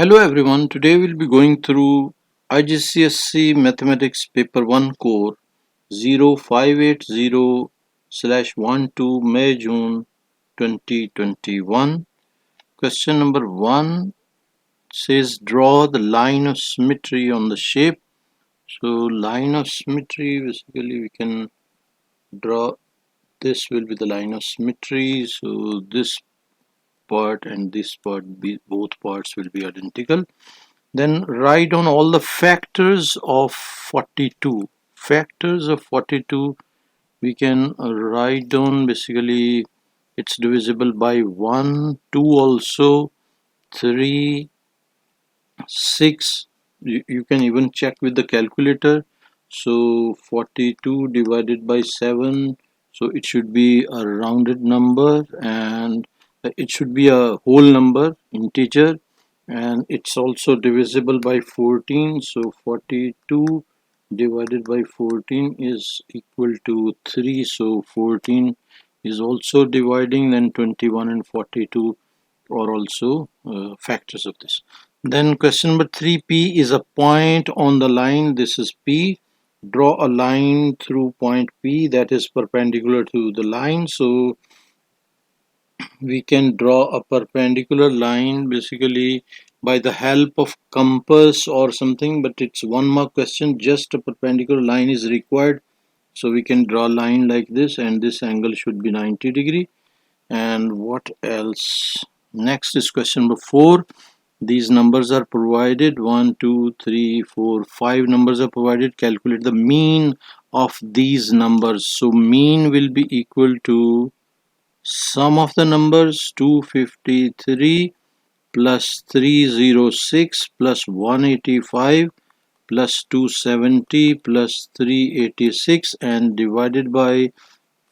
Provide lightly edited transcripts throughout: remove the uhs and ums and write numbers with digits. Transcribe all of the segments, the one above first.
Hello everyone, today we'll be going through IGCSE Mathematics Paper 1 Core 0580/12 May June 2021. Question number 1 says draw the line of symmetry on the shape. So line of symmetry, basically we can draw, this will be the line of symmetry. So this part and this part, both parts will be identical. Then write down all the factors of 42. Factors of 42 we can write down, basically it's divisible by 1, 2 also, 3, 6. You can even check with the calculator. So 42 divided by 7, so it should be a rounded number and it should be a whole number, integer, and it's also divisible by 14. So 42 divided by 14 is equal to 3. So 14 is also dividing, then 21 and 42 are also factors of this. Then question number 3, P is a point on the line. This is P. Draw a line through point P that is perpendicular to the line. So we can draw a perpendicular line basically by the help of compass or something, but it's 1 mark question, just a perpendicular line is required. So we can draw a line like this, and this angle should be 90 degree. And what else? Next is question number 4. These numbers are provided, 1 2 3 4 5 numbers are provided. Calculate the mean of these numbers. So mean will be equal to sum of the numbers, 253 plus 306 plus 185 plus 270 plus 386, and divided by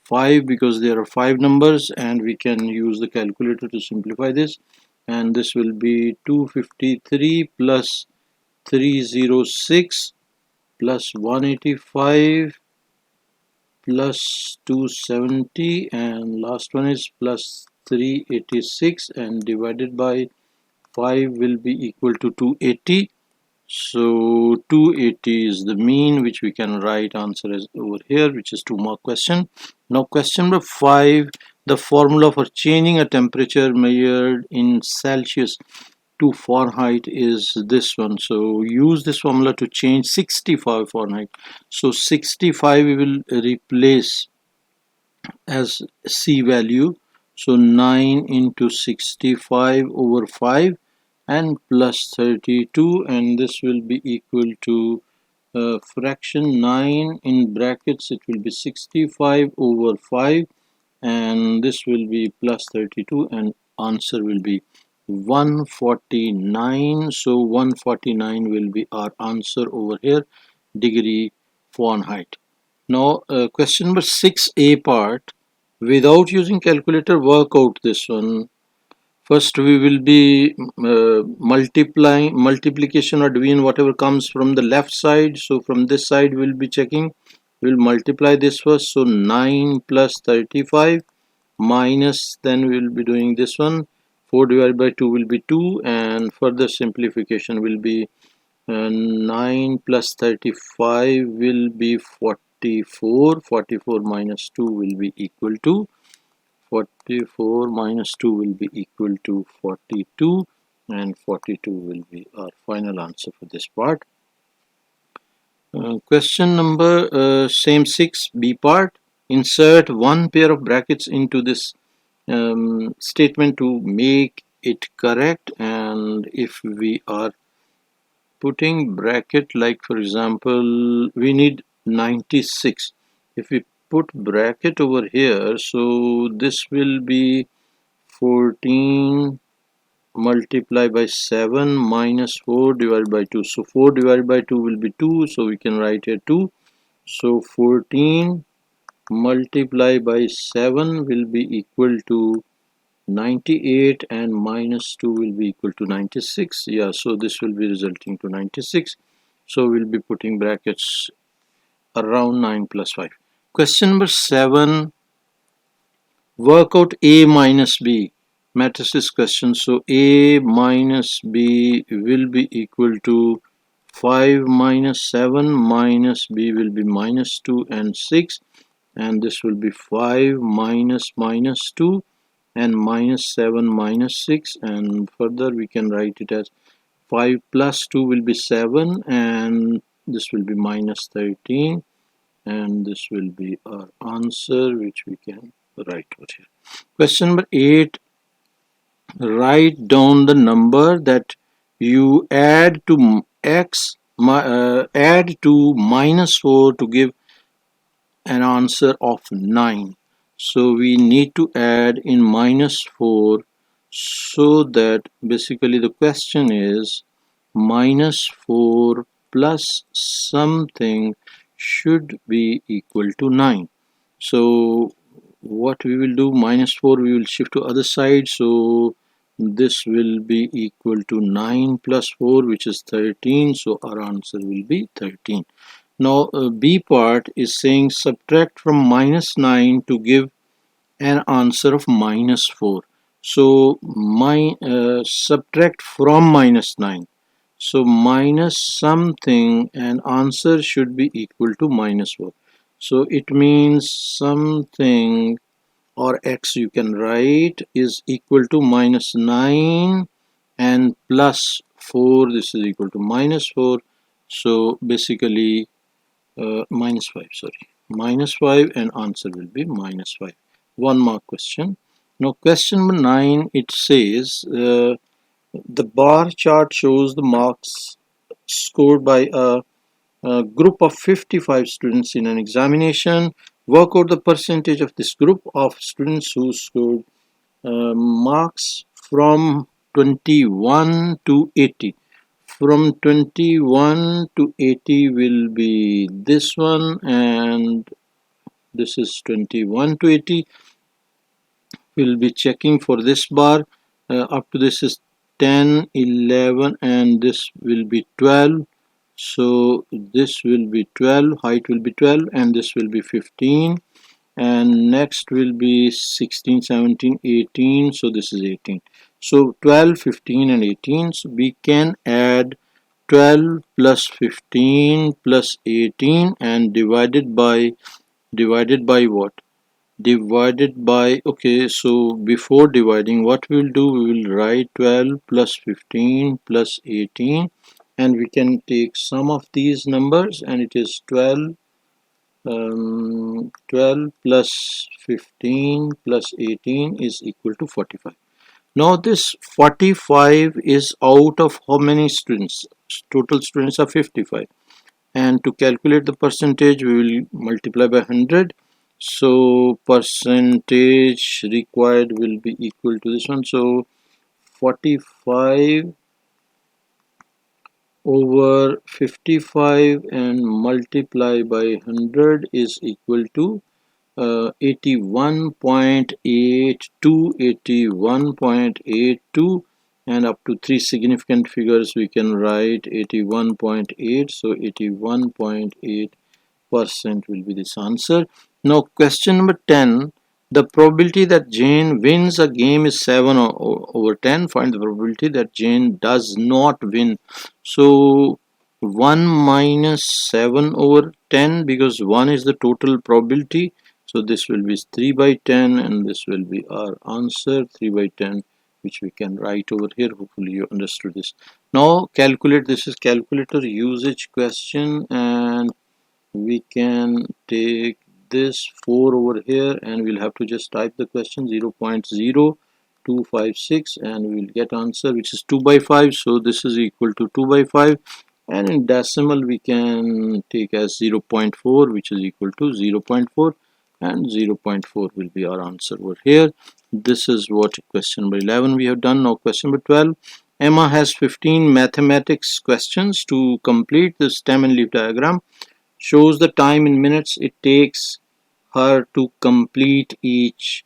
5 because there are 5 numbers, and we can use the calculator to simplify this, and this will be 253 plus 306 plus 185 plus 270, and last one is plus 386, and divided by 5 will be equal to 280. So 280 is the mean, which we can write answer as over here, which is 2 mark question. Now question number 5, the formula for changing a temperature measured in Celsius to Fahrenheit is this one. So use this formula to change 65 Fahrenheit. So 65 we will replace as C value. So 9 into 65 over 5 and plus 32, and this will be equal to fraction 9 in brackets, it will be 65 over 5, and this will be plus 32, and answer will be 149. So 149 will be our answer over here, degree Fahrenheit. Now question number 6a part, without using calculator, work out this one. First we will be multiplication or division, whatever comes from the left side. So from this side we'll be checking, we'll multiply this first. So 9 plus 35 minus, then we'll be doing this one, 4 divided by 2 will be 2, and further simplification will be 9 plus 35 will be 44. 44 minus 2 will be equal to 44 minus 2 will be equal to 42, and 42 will be our final answer for this part. Question number same 6b part, insert one pair of brackets into this statement to make it correct. And if we are putting bracket, like for example we need 96, if we put bracket over here, so this will be 14 multiplied by 7 minus 4 divided by 2. So 4 divided by 2 will be 2, so we can write here 2. So 14 multiplied by 7 will be equal to 98, and minus 2 will be equal to 96. Yeah, so this will be resulting to 96. So we'll be putting brackets around 9 plus 5. Question number 7, work out a minus b. matrices question. So A minus B will be equal to 5 minus 7 minus B will be minus 2 and 6, and this will be 5 minus minus 2 and minus 7 minus 6, and further we can write it as 5 plus 2 will be 7, and this will be minus 13, and this will be our answer which we can write over here. Question number 8, write down the number that you add to add to minus 4 to give an answer of 9. So we need to add in minus 4, so that basically the question is minus 4 plus something should be equal to 9. So what we will do, minus 4 we will shift to other side, so this will be equal to 9 plus 4, which is 13, so our answer will be 13. Now B part is saying subtract from minus 9 to give an answer of minus 4. So subtract from minus 9. So minus something and answer should be equal to minus 4. So it means something, or x you can write, is equal to minus 9 and plus 4. This is equal to minus 4. So basically minus 5, sorry, minus 5, and answer will be minus 5. 1 mark question. Now question number 9, it says the bar chart shows the marks scored by a group of 55 students in an examination. Work out the percentage of this group of students who scored marks from 21 to 80. From 21 to 80 will be this one, and this is 21 to 80. We'll be checking for this bar. Up to this is 10, 11, and this will be 12. So this will be 12, height will be 12, and this will be 15. And next will be 16, 17, 18. So this is 18. So 12, 15, and 18. So we can add 12 plus 15 plus 18 and divided by what? Divided by, okay, so before dividing, what we will do, we will write 12 plus 15 plus 18, and we can take sum of these numbers, and it is 12 plus 15 plus 18 is equal to 45. Now this 45 is out of how many students? Total students are 55, and to calculate the percentage we will multiply by 100. So percentage required will be equal to this one. So 45 over 55 and multiply by 100 is equal to 81.82, and up to 3 significant figures we can write 81.8. So 81.8% will be this answer. Now question number 10, the probability that Jane wins a game is 7 over 10. Find the probability that Jane does not win. So 1 minus 7 over 10, because 1 is the total probability. So this will be 3 by 10, and this will be our answer, 3 by 10, which we can write over here. Hopefully you understood this. Now calculate. This is calculator usage question, and we can take this 4 over here, and we'll have to just type the question 0.0256, and we'll get answer, which is 2 by 5. So this is equal to 2 by 5, and in decimal we can take as 0.4, which is equal to 0.4, and 0.4 will be our answer over here. This is what question number 11 we have done. Now question number 12, Emma has 15 mathematics questions to complete the stem and leaf diagram. Shows the time in minutes it takes her to complete each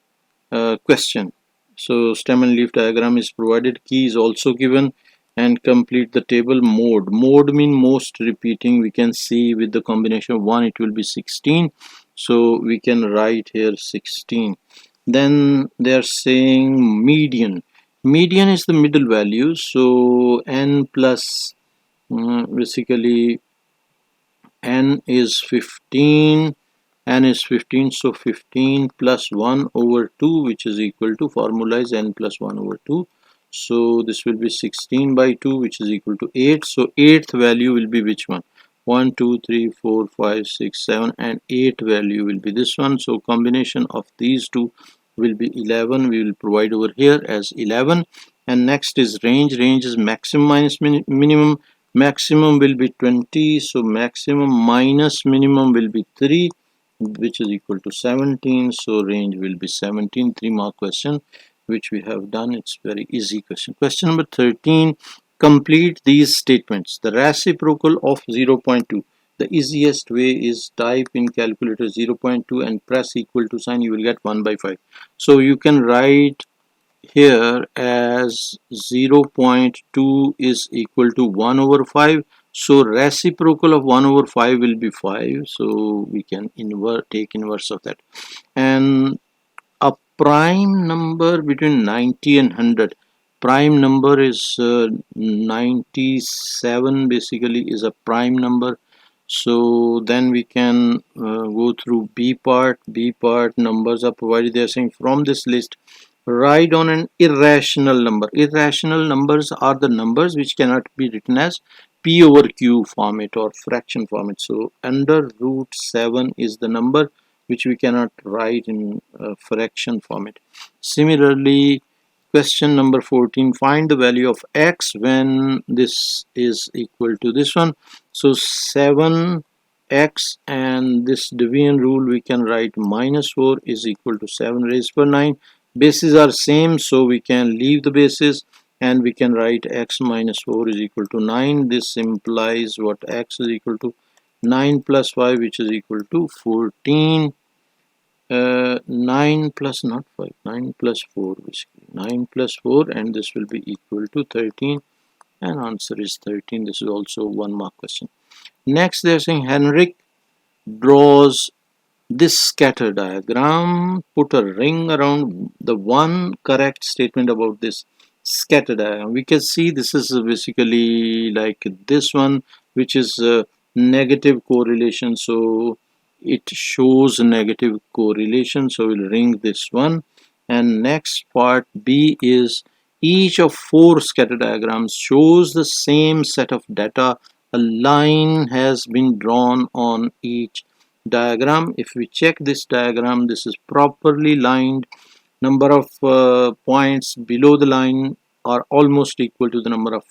question. So stem and leaf diagram is provided, key is also given, and complete the table. Mode mean most repeating. We can see with the combination of 1 it will be 16, so we can write here 16. Then they are saying median. Median is the middle value, so n plus basically n is 15, n is 15, so 15 plus 1 over 2, which is equal to, formula is n plus 1 over 2, so this will be 16 by 2, which is equal to 8. So 8th value will be which one? 1 2 3 4 5 6 7, and 8 value will be this one. So combination of these two will be 11. We will provide over here as 11. And next is range. Range is maximum minus minimum. Maximum will be 20, so maximum minus minimum will be 3, which is equal to 17. So range will be 17. 3-mark question which we have done. It's very easy question. Question number 13. Complete these statements. The reciprocal of 0.2. The easiest way is type in calculator 0.2 and press equal to sign. You will get 1 by 5. So you can write here as 0.2 is equal to 1 over 5. So reciprocal of 1 over 5 will be 5. So we can take inverse of that. And a prime number between 90 and 100. Prime number is 97 basically is a prime number. So then we can go through B part. B part numbers are provided. They are saying from this list write on an irrational number. Irrational numbers are the numbers which cannot be written as P over Q format or fraction format. So under root 7 is the number which we cannot write in fraction format. Similarly, question number 14, find the value of x when this is equal to this one. So 7x, and this division rule we can write minus 4 is equal to 7 raised per 9. Bases are same, so we can leave the bases and we can write x minus 4 is equal to 9. This implies what? X is equal to 9 plus 5, which is equal to 14. 9 plus not 5, 9 plus 4 basically. 9 plus 4, and this will be equal to 13, and answer is 13. This is also 1-mark question. Next they are saying Henrik draws this scatter diagram. Put a ring around the one correct statement about this scatter diagram. We can see this is basically like this one, which is negative correlation, so it shows negative correlation, so we'll ring this one. And next part B is each of 4 scatter diagrams shows the same set of data. A line has been drawn on each diagram. If we check this diagram, this is properly lined. Number of points below the line are almost equal to the number of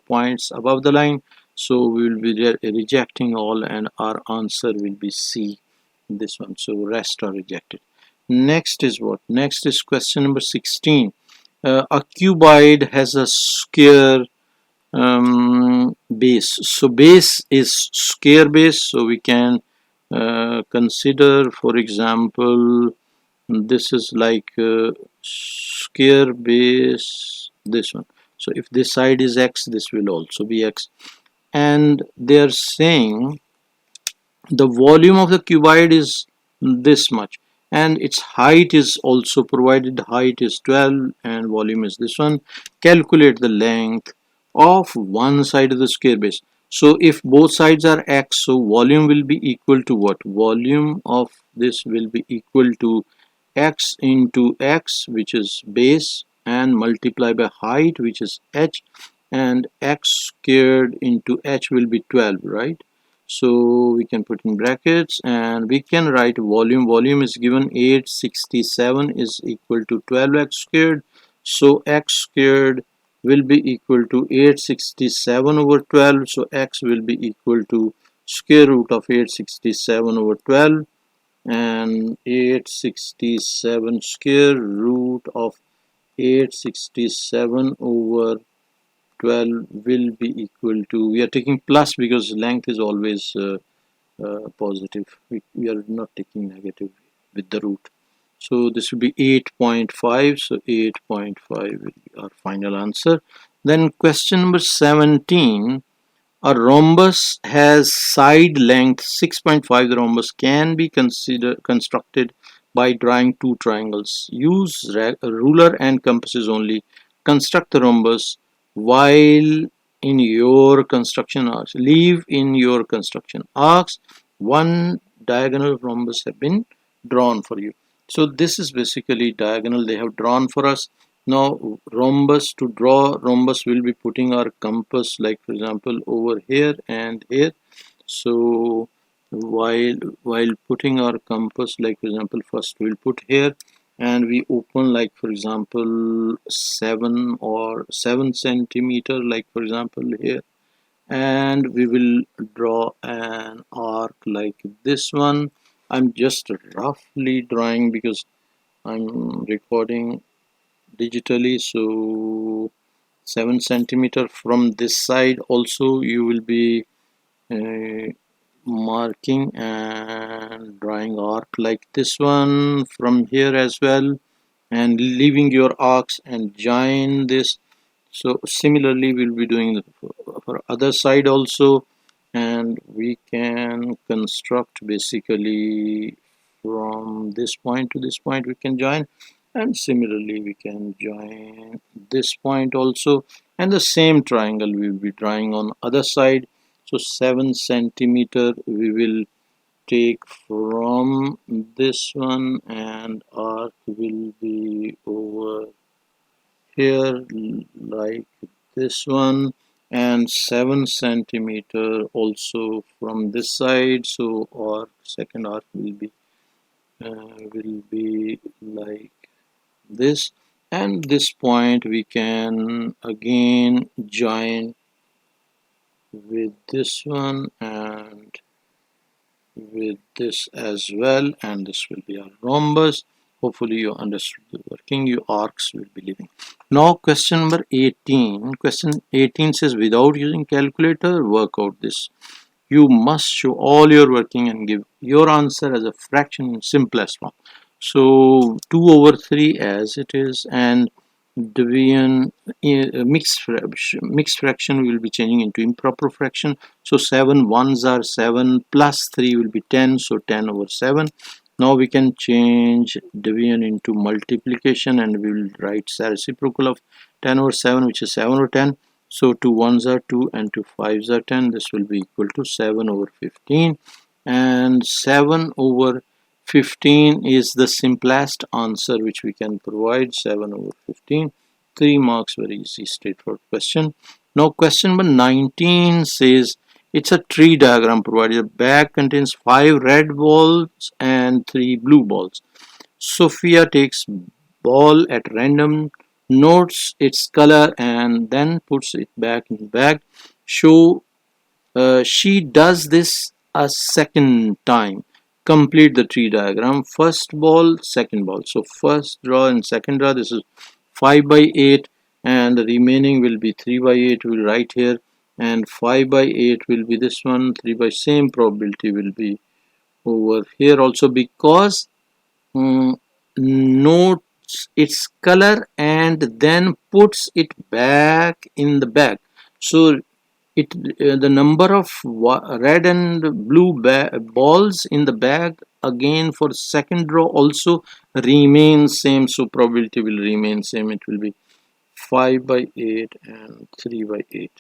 points above the line, so we will be rejecting all, and our answer will be C, this one. So rest are rejected. Next is what? Next is question number 16. A cuboid has a square base. So base is square base, so we can consider, for example, this is like square base, this one. So if this side is x, this will also be x. And they are saying the volume of the cuboid is this much, and its height is also provided. Height is 12 and volume is this one. Calculate the length of one side of the square base. So if both sides are x, so volume will be equal to what? Volume of this will be equal to x into x, which is base, and multiply by height, which is h, and x squared into h will be 12, right? So we can put in brackets and we can write volume. Volume is given 867 is equal to 12x squared. So x squared will be equal to 867 over 12. So x will be equal to square root of 867 over 12, and 867 square root of 867 over 12 will be equal to, we are taking plus because length is always positive. We are not taking negative with the root. So this will be 8.5. So 8.5 will be our final answer. Then question number 17. A rhombus has side length 6.5. The rhombus can be constructed by drawing two triangles. Use ruler and compasses only. Construct the rhombus while in your construction arcs. Leave in your construction arcs. One diagonal rhombus have been drawn for you. So this is basically diagonal they have drawn for us. Now rhombus, to draw rhombus we'll be putting our compass, like for example over here and here. So while putting our compass, like for example first we'll put here and we open, like for example 7 centimeter, like for example here, and we will draw an arc like this one. I'm just roughly drawing because I'm recording digitally. So 7 centimeter from this side also you will be uh, marking and drawing arc like this one from here as well, and leaving your arcs and join this. So similarly we'll be doing for other side also, and we can construct basically from this point to this point we can join, and similarly we can join this point also, and the same triangle we will be drawing on other side. So 7 centimeter we will take from this one, and arc will be over here like this one, and 7 centimeter also from this side. So arc, second arc will be like this, and this point we can again join with this one and with this as well, and this will be our rhombus. Hopefully you understood the working. Your arcs will be leaving. Now question number 18. Question 18 says, without using calculator work out this. You must show all your working and give your answer as a fraction in simplest form. So 2 over 3 as it is, and division mixed fraction will be changing into improper fraction. So 7 ones are 7 plus 3 will be 10, so 10 over 7. Now we can change division into multiplication, and we will write reciprocal of 10 over 7, which is 7 over 10. So 2 ones are 2 and 2 fives are 10. This will be equal to 7 over 15, and 7 over 15 is the simplest answer which we can provide. 7 over 15, 3 marks, very easy, straightforward question. Now question number 19 says, it's a tree diagram provided. The bag contains 5 red balls and 3 blue balls. Sophia takes ball at random, notes its color, and then puts it back in the bag. She does this a second time. Complete the tree diagram. First ball, second ball. So first draw and second draw. This is 5 by 8, and the remaining will be 3 by 8. We'll write here, and 5 by 8 will be this one. 3 by same probability will be over here also, because notes its color and then puts it back in the bag. So it the number of red and blue balls in the bag again for second row also remains same, so probability will remain same. It will be 5 by 8 and 3 by 8.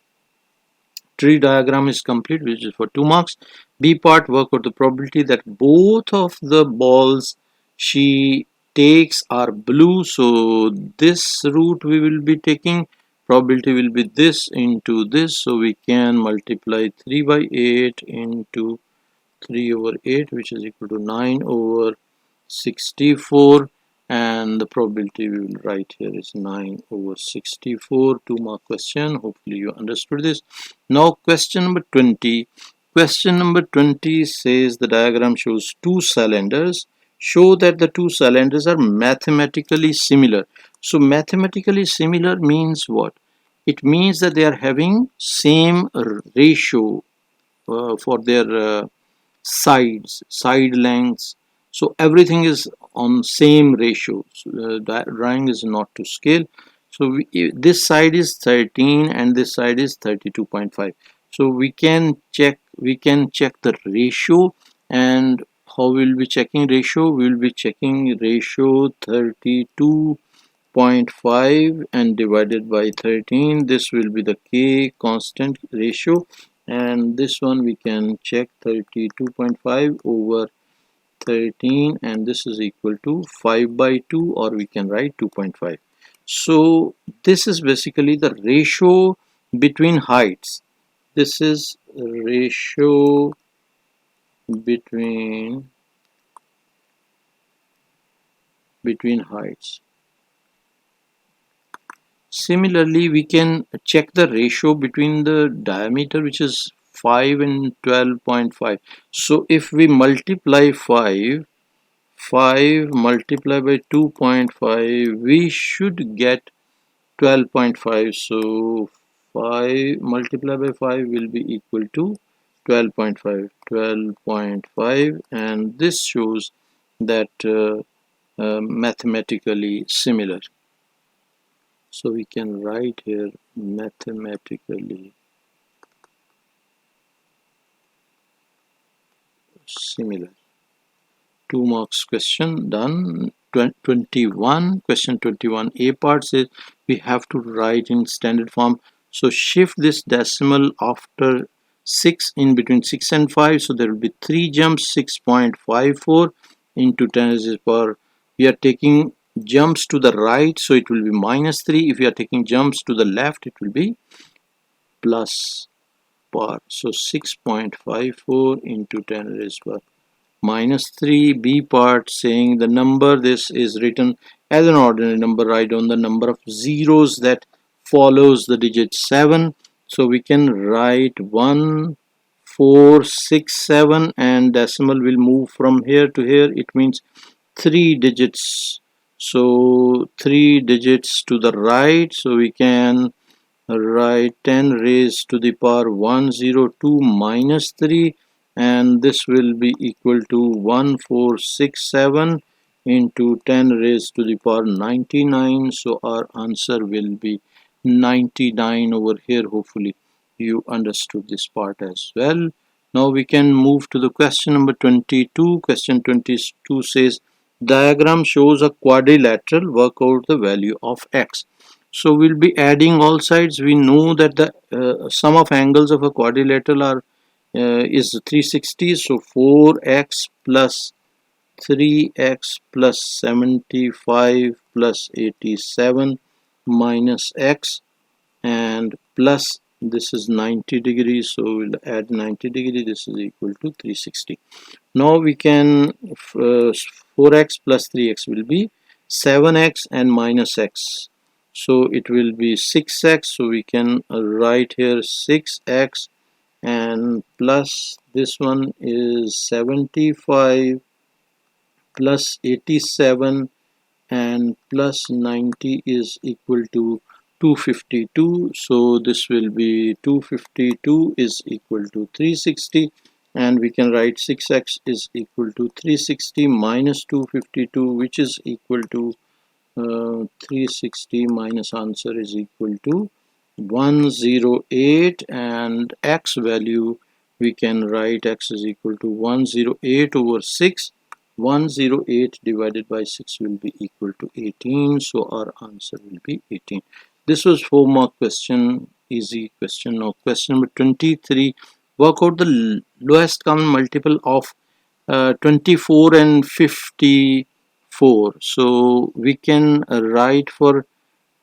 Tree diagram is complete, which is for 2 marks. B part, work out the probability that both of the balls she takes are blue. So this route we will be taking, probability will be this into this. So we can multiply 3 by 8 into 3 over 8, which is equal to 9 over 64, and the probability we will write here is 9 over 64. 2 mark question. Hopefully you understood this. Now question number 20. Question number 20 says the diagram shows 2 cylinders. Show that the 2 cylinders are mathematically similar. So mathematically similar means what? It means that they are having same ratio for their side lengths. So everything is on same ratio. So, drawing is not to scale. So this side is 13 and this side is 32.5. So we can check the ratio, and how we will be checking ratio? We will be checking ratio 32.5 and divided by 13. This will be the K constant ratio, and this one we can check 32.5 over 13, and this is equal to 5 by 2, or we can write 2.5. So this is basically the ratio between heights. This is ratio between heights. Similarly, we can check the ratio between the diameter, which is 5 and 12.5. So if we multiply 5 multiplied by 2.5, we should get 12.5. So 5 multiplied by 5 will be equal to 12.5, and this shows that mathematically similar. So we can write here mathematically similar. 2 marks question done. 21, question 21a part says we have to write in standard form. So shift this decimal after 6 in between 6 and 5. So there will be 3 jumps. 6.54 into 10 raised to the power. We are taking jumps to the right, so it will be -3. If we are taking jumps to the left, it will be plus power. So 6.54 into 10 raised to the power -3. B part saying the number, this is written as an ordinary number. Write down the number of zeros that follows the digit 7. So we can write 1 4 6 7, and decimal will move from here to here. It means 3 digits. So 3 digits to the right. So we can write 10 raised to the power 102 minus 3, and this will be equal to 1467 into 10 raised to the power 99. So our answer will be 99 over here. Hopefully you understood this part as well. Now we can move to the question number 22. Question 22 says diagram shows a quadrilateral. Work out the value of x. So we'll be adding all sides. We know that the sum of angles of a quadrilateral are is 360. So 4x plus 3x plus 75 plus 87 minus x, and plus this is 90 degrees. So we'll add 90 degrees. This is equal to 360. Now we can 4x plus 3x will be 7x and minus x. So it will be 6x. So we can write here 6x, and plus this one is 75 plus 87 and plus 90 is equal to 252. So this will be 252 is equal to 360, and we can write 6x is equal to 360 minus 252, which is equal to 360 minus answer is equal to 108, and x value we can write x is equal to 108 over 6. 108 divided by 6 will be equal to 18. So our answer will be 18. This was 4 mark question, easy question. Now question number 23, work out the lowest common multiple of 24 and 54. So we can write for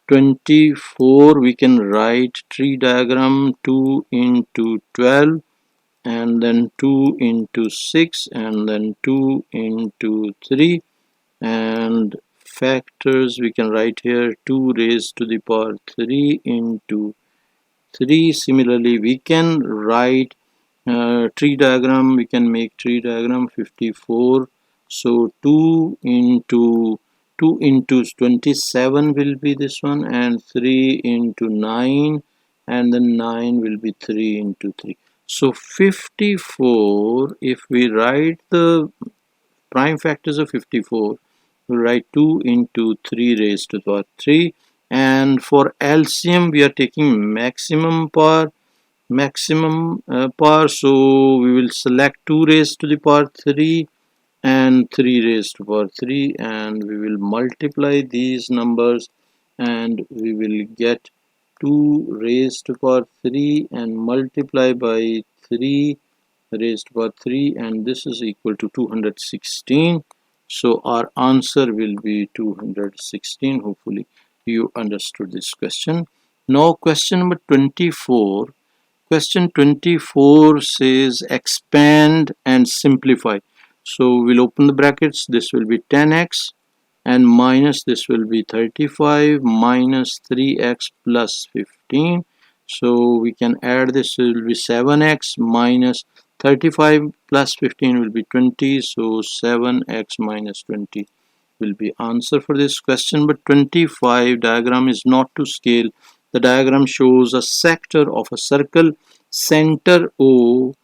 24, we can write tree diagram 2 into 12, and then 2 into 6, and then 2 into 3, and factors we can write here 2 raised to the power 3 into 3. Similarly we can write tree diagram. We can make tree diagram 54. So 2 into 27 will be this one, and 3 into 9, and then 9 will be 3 into 3. So 54, if we write the prime factors of 54, we write 2 into 3 raised to the power 3, and for LCM we are taking maximum power. So we will select 2 raised to the power 3, and 3 raised to power 3, and we will multiply these numbers and we will get 2 raised to power 3 and multiply by 3 raised to power 3, and this is equal to 216. So our answer will be 216. Hopefully you understood this question. Now question number 24. Question 24 says expand and simplify. So we'll open the brackets. This will be 10x and minus this will be 35 minus 3x plus 15. So we can add this, it will be 7x minus 35 plus 15 will be 20. So 7x minus 20 will be answer for this question. But 25 diagram is not to scale. The diagram shows a sector of a circle, center O,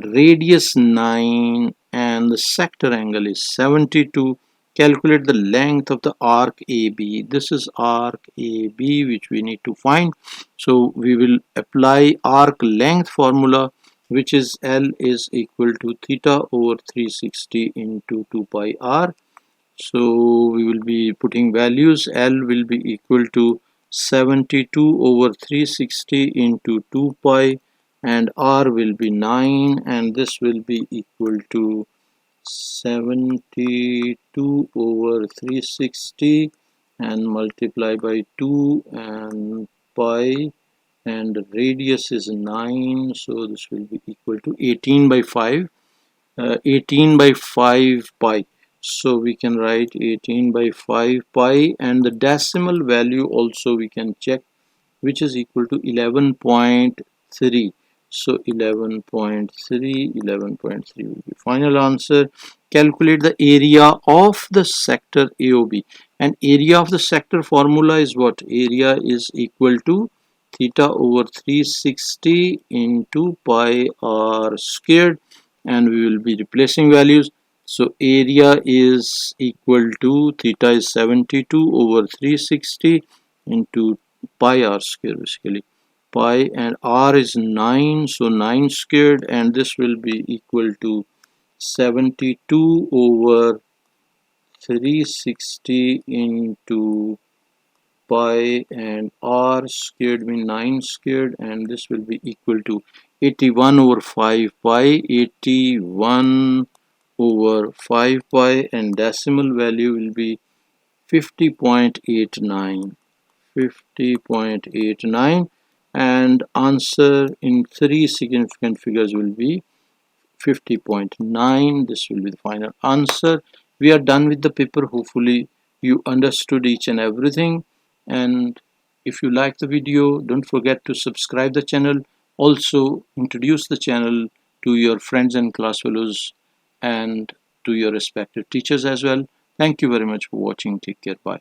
radius 9, and the sector angle is 72. Calculate the length of the arc AB. This is arc AB which we need to find. So we will apply arc length formula, which is L is equal to theta over 360 into 2 pi r. So we will be putting values. L will be equal to 72 over 360 into 2 pi, and R will be 9, and this will be equal to 72 over 360 and multiply by 2 and pi, and radius is 9, so this will be equal to 18 by 5. 18 by 5 pi, so we can write 18 by 5 pi, and the decimal value also we can check, which is equal to 11.3. So 11.3 will be final answer. Calculate the area of the sector AOB, and area of the sector formula is what? Area is equal to theta over 360 into pi r squared, and we will be replacing values. So area is equal to theta is 72 over 360 into pi r square, basically pi, and r is 9, so 9 squared, and this will be equal to 72 over 360 into pi, and r squared means 9 squared, and this will be equal to 81 over 5 pi, 81 over 5 pi, and decimal value will be 50.89. 50.89, and answer in 3 significant figures will be 50.9. This will be the final answer. We are done with the paper. Hopefully you understood each and everything, and if you like the video, don't forget to subscribe the channel. Also introduce the channel to your friends and class fellows and to your respective teachers as well. Thank you very much for watching. Take care. Bye.